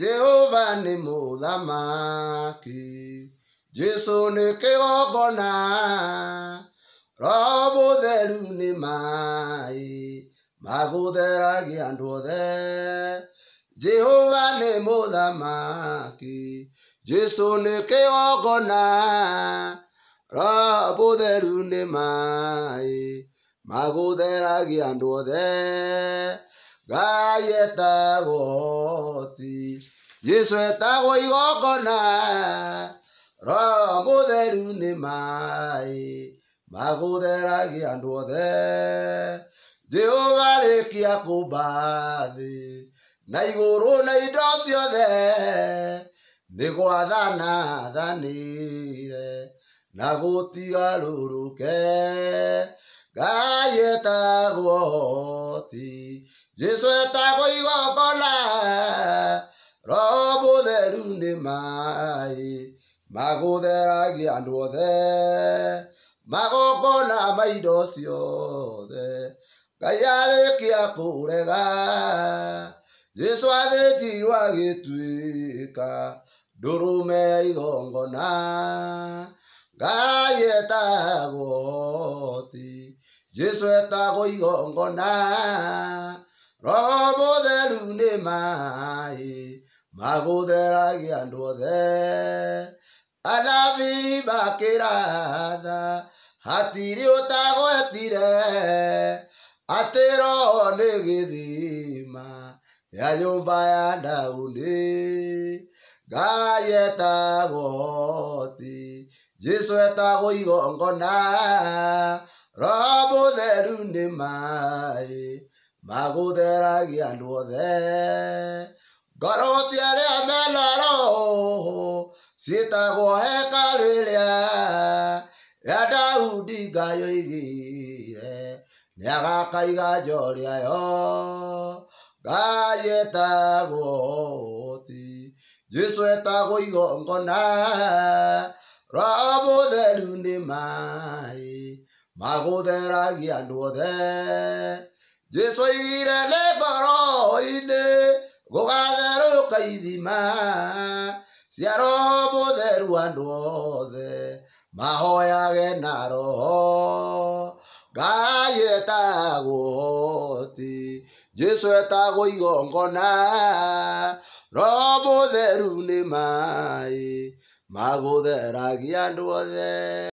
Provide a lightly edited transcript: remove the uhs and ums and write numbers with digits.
Jehova nĩ mũthamaki, Jesu nĩ kĩgongona, Roho Mũtheru nĩ maĩ magũtheragia andũ othe. Jehova nĩ mũthamaki, Jesu nĩ kĩgongona, Roho Mũtheru nĩ maĩ magũtheragia andũ othe. Ngai etagwo ũhoti, Jesu etagwo igongona, Roho Mũtheru nĩ maĩ magũtheragia andũ othe. Jehova rĩkia kũmba thĩ na igũrũ na indo ciothe, nĩ gwathana athanĩire na gũtigarũrũke. Ngai etagwo ũhoti, Jesu etagwo igongona, Roho Mũtheru nĩ maĩ magũtheragia andũ othe. Magongona ma indo ciothe Ngai arĩkia kũrega, Jesu athĩnjirwo agĩtuĩka ndũrũme ya igongona. Ngai etagwo ũhoti, Jesu etagwo igongona, Roho Mũtheru nĩ maĩ magũtheragia andũ othe. Anabii makĩratha hatirĩ ũtagwetire atĩ Roho nĩ gĩthima ya nyũmba ya Daudi. Ngai etagwo ũhoti, Jesu etagwo igongona, Roho Mũtheru nĩ maĩ magũtheragia andũ othe. Ngoro cia arĩa mena Roho ciĩtagwo hekarũ ĩrĩa ya Daudi Ngai oigire nĩagaka iganjo rĩayo. Ngai etagwo ũhoti, Jesu etagwo igongona, Roho Mũtheru nĩ maĩ magũtheragia andũ othe. Jesu oigire nĩ ngoro-inĩ gũgatherũka ithima cia Roho Mũtheru andũ othe mahoyage na Roho. Ngai etagwo ũhoti, Jesu etagwo igongona, Roho Mũtheru nĩ maĩ magũtheragia andũ othe.